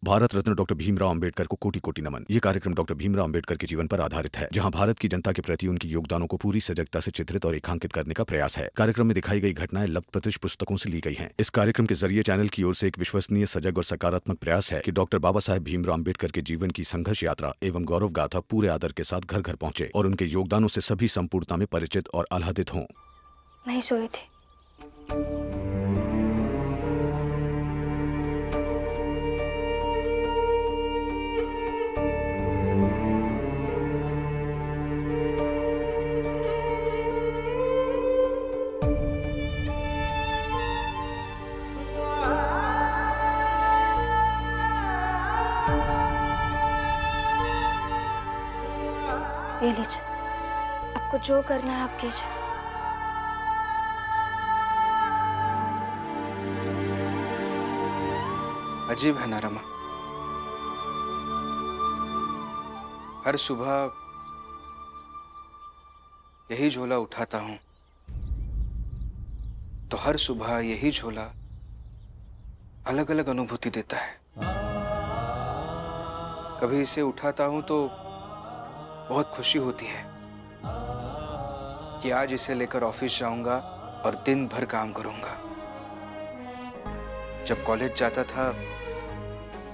Bharat Ratna doctor Bhimrao Ambedkar को कोटि कोटि नमन। ये कार्यक्रम डॉक्टर भीमराव अंबेडकर के जीवन पर आधारित है, जहां भारत की जनता के प्रति उनके योगदानों को पूरी सजगता से चित्रित और रेखांकित करने का प्रयास है। कार्यक्रम में दिखाई गई घटनाएं लब्ध प्रतिष्ठ पुस्तकों से ली गई हैं। इस कार्यक्रम के जरिए चैनल की ओर से एक विश्वसनीय, सजग और सकारात्मक प्रयास है कि डॉक्टर बाबा साहेब भीमराव अंबेडकर के जीवन की संघर्ष यात्रा एवं गौरव गाथा पूरे आदर के साथ घर घर पहुंचे और उनके योगदानों से सभी संपूर्णता में परिचित और आह्लादित हों। नहीं सोए थे। ये लीजिए, आपको जो करना है आप कीजिए। अजीब है ना रमा, हर सुबह यही झोला उठाता हूं तो हर सुबह यही झोला अलग अलग अनुभूति देता है। कभी इसे उठाता हूं तो बहुत खुशी होती है कि आज इसे लेकर ऑफिस जाऊंगा और दिन भर काम करूंगा। जब कॉलेज जाता था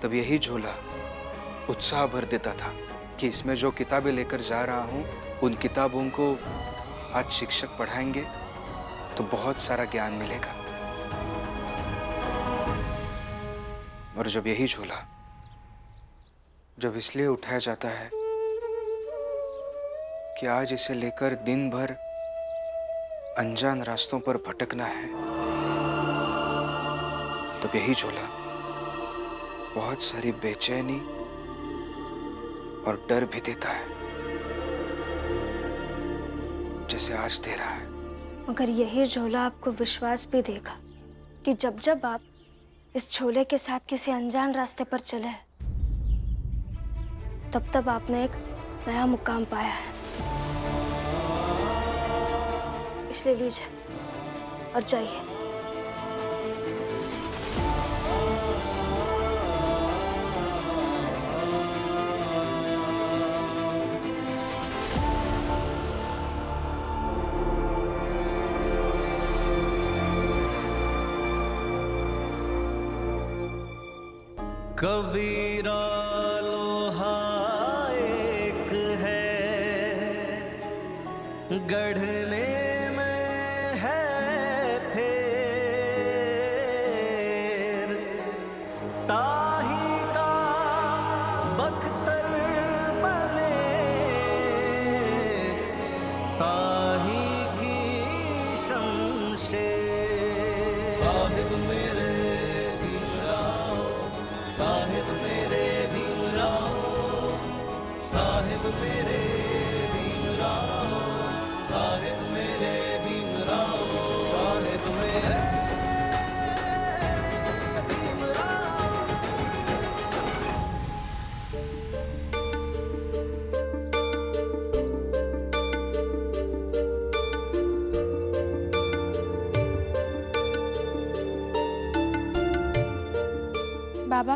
तब यही झोला उत्साह भर देता था कि इसमें जो किताबें लेकर जा रहा हूं उन किताबों को आज शिक्षक पढ़ाएंगे तो बहुत सारा ज्ञान मिलेगा। और जब यही झोला जब इसलिए उठाया जाता है कि आज इसे लेकर दिन भर अनजान रास्तों पर भटकना है, तब यही झोला बहुत सारी बेचैनी और डर भी देता है, जैसे आज दे रहा है। मगर यही झोला आपको विश्वास भी देगा कि जब जब आप इस झोले के साथ किसी अनजान रास्ते पर चले तब तब आपने एक नया मुकाम पाया है। इसलिए लीजिए और जाइए। कबीरा लोहा एक है, गढ़ने में है फेर, ताही का बख्तर बने, ताही की शमशेर। साहिब मेरे साहिब मेरे भीमराव, साहिब मेरे भीमराव, साहिब मेरे भीमराव, साहिब मेरे भीमराव। बाबा,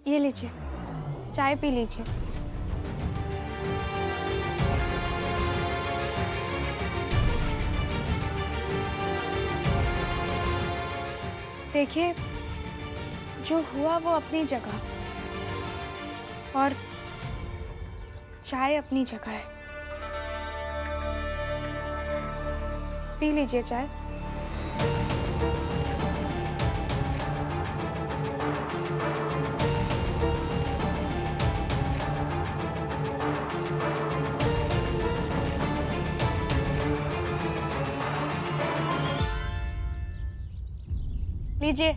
ये लीजिए, चाय पी लीजिए। देखिए, जो हुआ वो अपनी जगह और चाय अपनी जगह है। पी लीजिए चाय। लीजिए,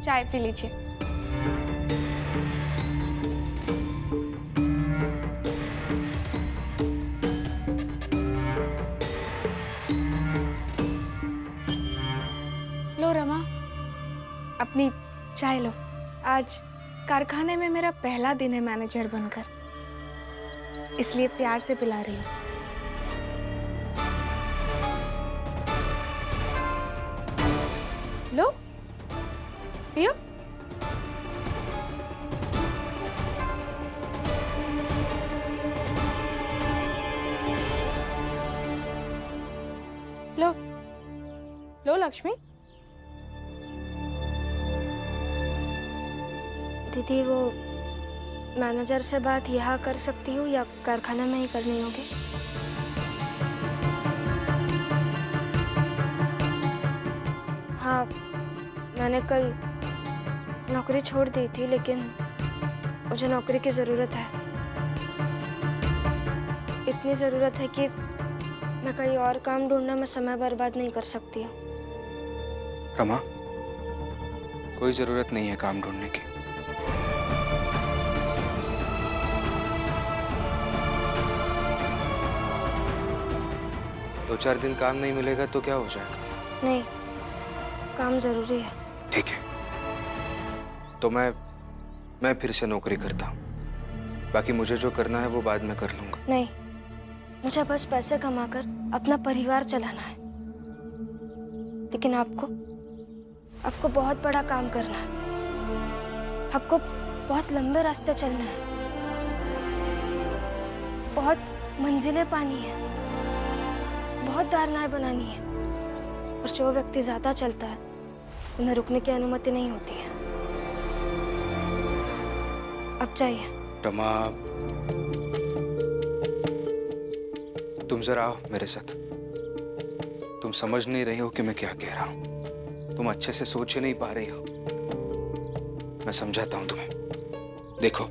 चाय पी लीजिए। लो रमा, अपनी चाय लो। आज कारखाने में मेरा पहला दिन है मैनेजर बनकर, इसलिए प्यार से पिला रही हूँ। लो, पियो। लो लक्ष्मी। दीदी वो मैनेजर से बात यहाँ कर सकती हूँ या कारखाने में ही करनी होगी? हाँ, मैंने कल नौकरी छोड़ दी थी, लेकिन मुझे नौकरी की ज़रूरत है। इतनी ज़रूरत है कि मैं कहीं और काम ढूंढने में समय बर्बाद नहीं कर सकती हूँ। रमा, कोई जरूरत नहीं है काम ढूंढने की। दो चार दिन काम नहीं मिलेगा तो क्या हो जाएगा? नहीं, काम ज़रूरी है। ठीक है, तो मैं फिर से नौकरी करता हूँ। बाकी मुझे जो करना है वो बाद में कर लूंगा। नहीं, मुझे बस पैसे कमाकर अपना परिवार चलाना है। लेकिन आपको बहुत बड़ा काम करना है। आपको बहुत लंबे रास्ते चलना है, बहुत मंजिलें पानी है, बहुत धारणाएं बनानी है। और जो व्यक्ति ज्यादा चलता है उन्हें रुकने की अनुमति नहीं होती है। अब चाहिए। रमा, तुम जरा आओ मेरे साथ। तुम समझ नहीं रही हो कि मैं क्या कह रहा हूं। तुम अच्छे से सोच ही नहीं पा रही हो। मैं समझाता हूं तुम्हें। देखो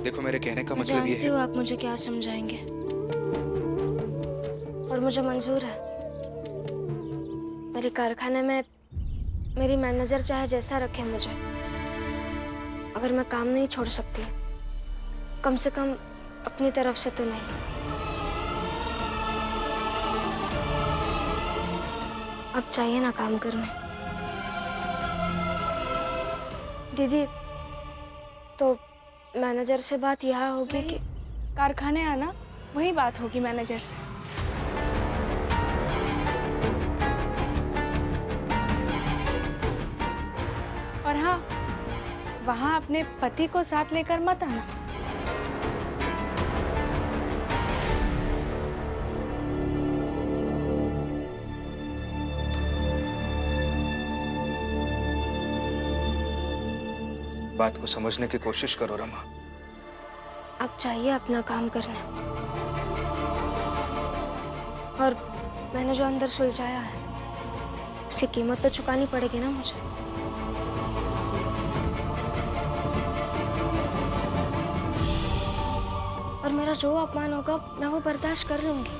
देखो, मेरे कहने का मतलब ये जानती है। हूँ आप मुझे क्या समझाएंगे, और मुझे मंजूर है। मेरे कारखाने में मेरी मैनेजर चाहे जैसा रखे मुझे, अगर मैं काम नहीं छोड़ सकती, कम से कम अपनी तरफ से तो नहीं। अब चाहिए ना काम करने। दीदी, तो मैनेजर से बात यहाँ होगी कि कारखाने आना, वही बात होगी मैनेजर से। और हाँ, वहाँ अपने पति को साथ लेकर मत आना। बात को समझने की कोशिश करो रमा। अब चाहिए अपना काम करने। और मैंने जो अंदर सुलझाया है उसकी कीमत तो चुकानी पड़ेगी ना मुझे। और मेरा जो अपमान होगा मैं वो बर्दाश्त कर लूंगी।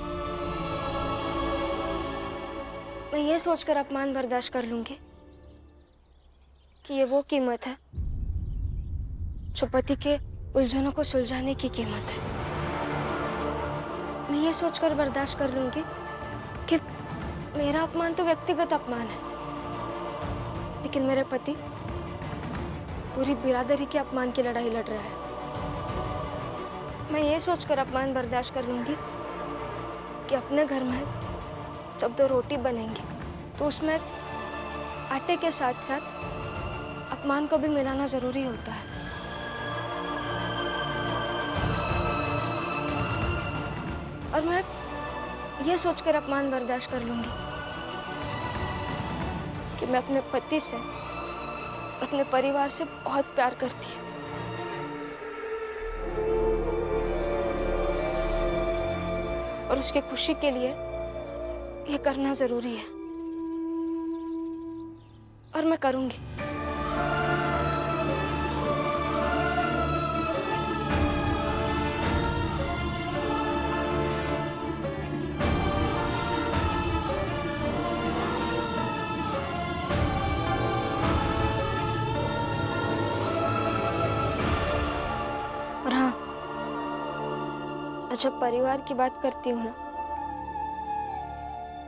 मैं ये सोचकर अपमान बर्दाश्त कर लूंगी कि ये वो कीमत है जो पति के उलझनों को सुलझाने की कीमत है। मैं ये सोचकर बर्दाश्त कर लूंगी कि मेरा अपमान तो व्यक्तिगत अपमान है, लेकिन मेरे पति पूरी बिरादरी के अपमान की लड़ाई लड़ रहा है। मैं ये सोचकर अपमान बर्दाश्त कर लूंगी कि अपने घर में जब दो रोटी बनेंगी तो उसमें आटे के साथ साथ अपमान को भी मिलाना जरूरी होता है। और मैं ये सोचकर अपमान बर्दाश्त कर लूंगी कि मैं अपने पति से, अपने परिवार से बहुत प्यार करती हूँ। और उसकी खुशी के लिए ये करना जरूरी है, और मैं करूंगी। और हाँ, जब परिवार की बात करती हूँ ना,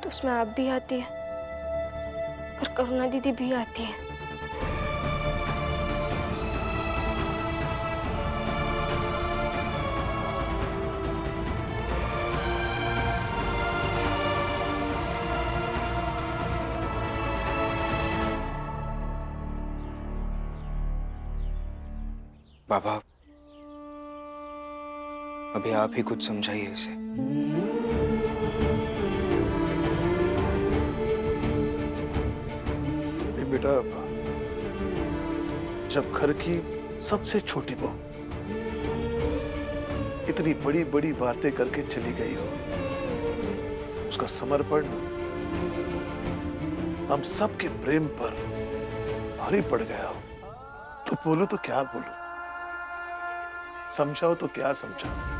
तो उसमें आप भी आती है और करुणा दीदी भी आती है। बाबा, अभी आप ही कुछ समझाइए इसे। बेटा, जब घर की सबसे छोटी बहू इतनी बड़ी बड़ी बातें करके चली गई हो, उसका समर्पण हम सबके प्रेम पर भारी पड़ गया हो, तो बोलो तो क्या बोलो, समझाओ तो क्या समझाओ।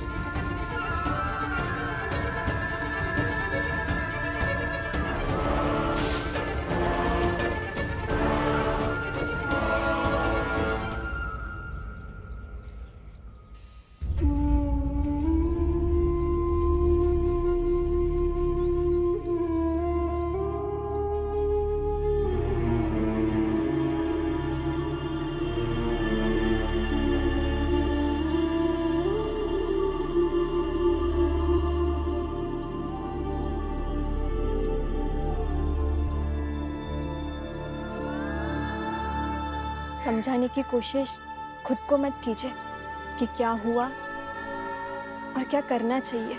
समझाने की कोशिश खुद को मत कीजिए कि क्या हुआ और क्या करना चाहिए।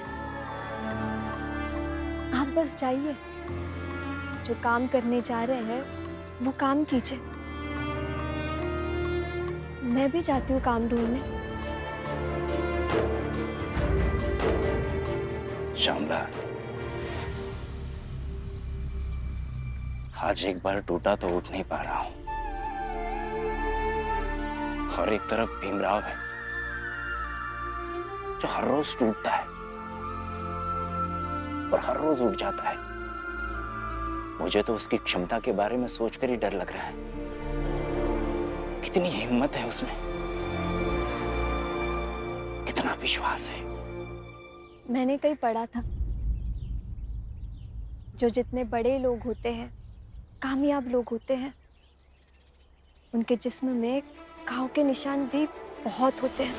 आप बस जाइए, जो काम करने जा रहे हैं वो काम कीजिए। मैं भी जाती हूँ काम ढूंढने। श्यामला, आज एक बार टूटा तो उठ नहीं पा रहा हूं, और एक तरफ भीमराव है जो हर रोज टूटता है और हर रोज उठ जाता है। मुझे तो उसकी क्षमता के बारे में सोचकर ही डर लग रहा है। कितनी हिम्मत है उसमें, कितना विश्वास है। मैंने कहीं पढ़ा था, जो जितने बड़े लोग होते हैं, कामयाब लोग होते हैं, उनके जिस्म में घाव के निशान भी बहुत होते हैं।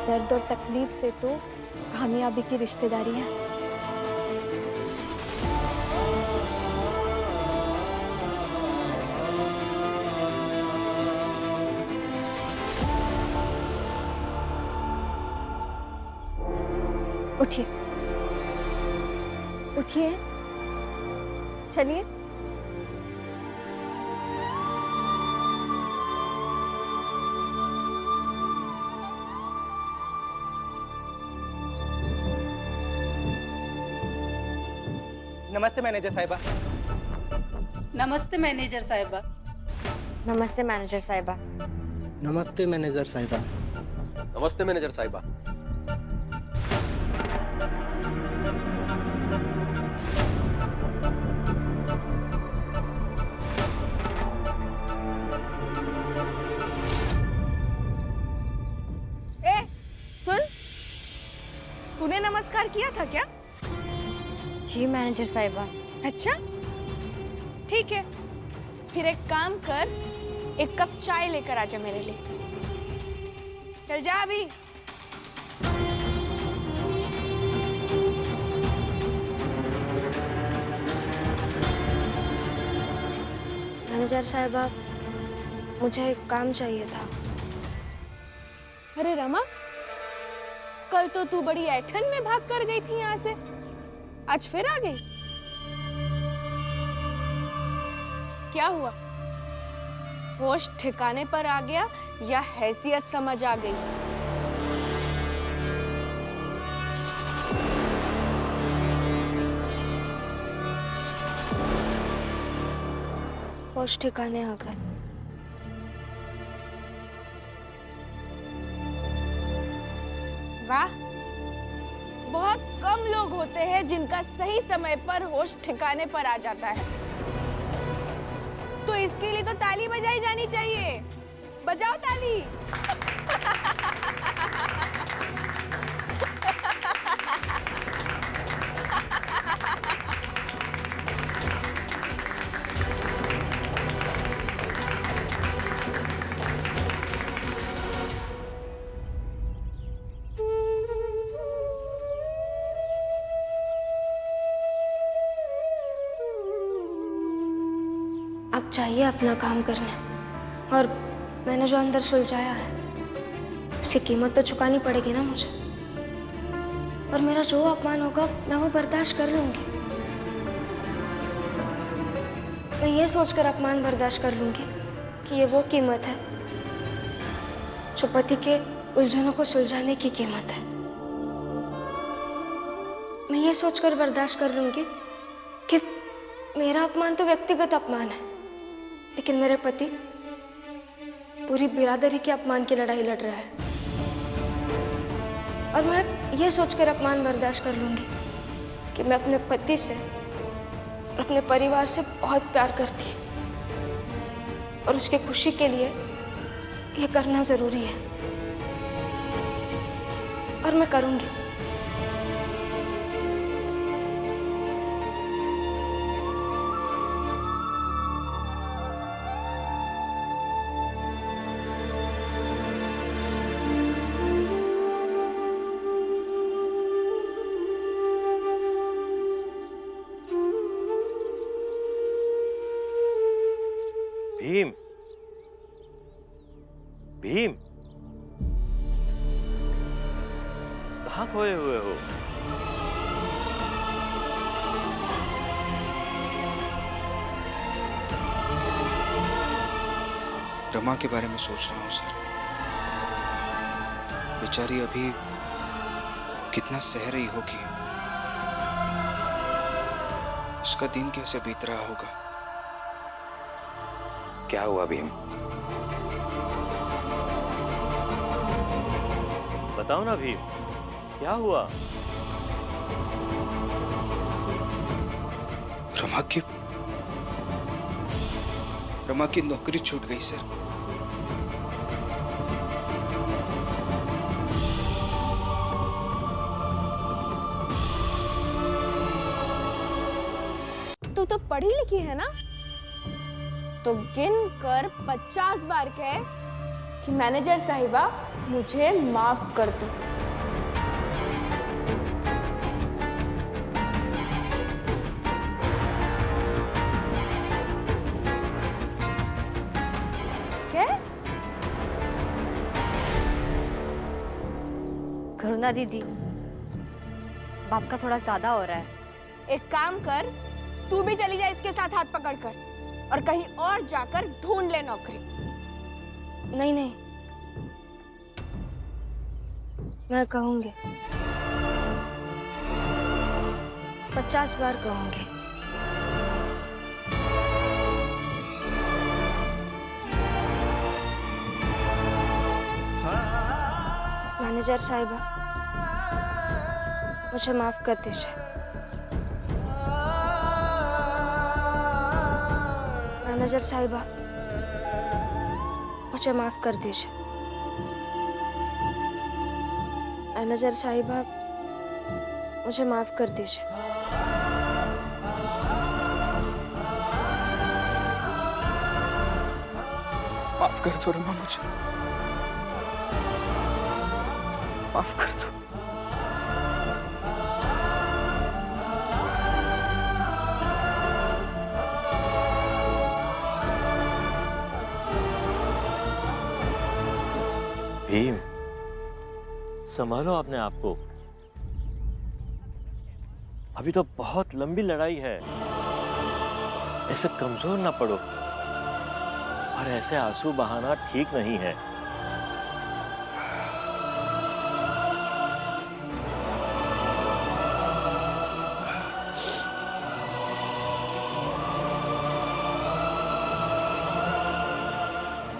दर्द और तकलीफ से तो कामयाबी की रिश्तेदारी है। उठिए, उठिए, चलिए। नमस्ते मैनेजर साहिबा। नमस्ते मैनेजर साहिबा। नमस्ते मैनेजर साहिबा। नमस्ते मैनेजर साहिबा। नमस्ते मैनेजर साहिबा। ए, सुन, तूने नमस्कार किया था क्या? जी मैनेजर साहिबा। अच्छा, ठीक है, फिर एक काम कर, एक कप चाय लेकर आजा मेरे लिए। चल जा अभी। मैनेजर साहिबा, मुझे एक काम चाहिए था। अरे रमा, कल तो तू बड़ी ऐठन में भाग कर गई थी यहाँ से, आज फिर आ गई? क्या हुआ? होश ठिकाने पर आ गया या हैसियत समझ आ गई? होश ठिकाने आ गए। वाह, बहुत कम लोग होते हैं जिनका सही समय पर होश ठिकाने पर आ जाता है। तो इसके लिए तो ताली बजाई जानी चाहिए। बजाओ ताली। अब चाहिए अपना काम करने, और मैंने जो अंदर सुलझाया है उसकी कीमत तो चुकानी पड़ेगी ना मुझे। और मेरा जो अपमान होगा मैं वो बर्दाश्त कर लूंगी। मैं ये सोचकर अपमान बर्दाश्त कर लूंगी कि ये वो कीमत है जो पति के उलझनों को सुलझाने की कीमत है। मैं ये सोचकर बर्दाश्त कर लूंगी कि मेरा अपमान तो व्यक्तिगत अपमान है, लेकिन मेरे पति पूरी बिरादरी के अपमान की लड़ाई लड़ रहा है। और मैं ये सोचकर अपमान बर्दाश्त कर लूंगी कि मैं अपने पति से और अपने परिवार से बहुत प्यार करती और उसकी खुशी के लिए ये करना जरूरी है, और मैं करूंगी। भीम, भीम, कहाँ खोए हुए हो? रमा के बारे में सोच रहा हूँ सर। बेचारी अभी कितना सह रही होगी, उसका दिन कैसे बीत रहा होगा। क्या हुआ भीम? बताओ ना भीम, क्या हुआ? रमा की नौकरी छूट गई सर। तू तो पढ़ी लिखी है ना, तो गिन कर 50 बार कहे कि मैनेजर साहिबा मुझे माफ कर दो। क्या? करुणा दीदी, बाप का थोड़ा ज्यादा हो रहा है। एक काम कर, तू भी चली जा इसके साथ हाथ पकड़कर, और कहीं और जाकर ढूंढ ले नौकरी। नहीं नहीं, मैं कहूंगी, 50 बार कहूंगी। मैनेजर साहिबा, मुझे माफ कर दीजिए। मैनेजर साहिबा, मुझे माफ कर दीजिए। मैनेजर साहिबा, मुझे माफ कर दीजिए। माफ कर दो रमा, मुझे माफ कर दो। भीम, संभालो अपने आप को। अभी तो बहुत लंबी लड़ाई है, ऐसे कमजोर ना पड़ो, और ऐसे आंसू बहाना ठीक नहीं है।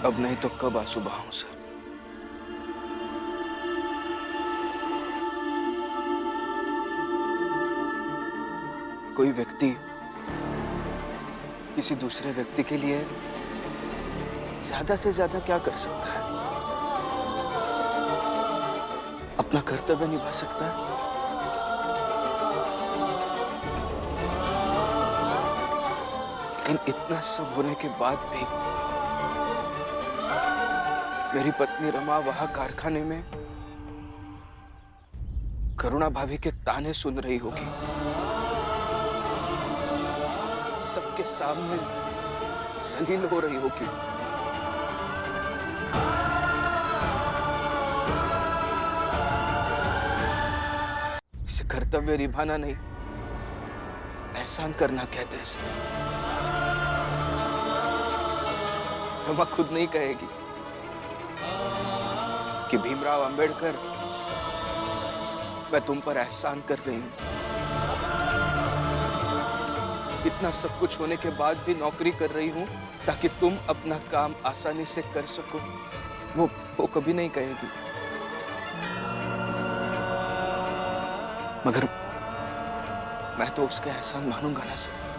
अब नहीं तो कब आंसू बहाऊं सर? कोई व्यक्ति किसी दूसरे व्यक्ति के लिए ज्यादा से ज्यादा क्या कर सकता है? अपना कर्तव्य निभा सकता है। लेकिन इतना सब होने के बाद भी मेरी पत्नी रमा वहां कारखाने में करुणा भाभी के ताने सुन रही होगी, सबके सामने जलील हो रही होगी। इसे कर्तव्य निभाना नहीं, एहसान करना कहते हैं सर। रमा खुद नहीं कहेगी कि भीमराव अंबेडकर, मैं तुम पर एहसान कर रही हूं। इतना सब कुछ होने के बाद भी नौकरी कर रही हूं ताकि तुम अपना काम आसानी से कर सको। वो कभी नहीं कहेगी। मगर मैं तो उसके एहसान मानूंगा ना सर।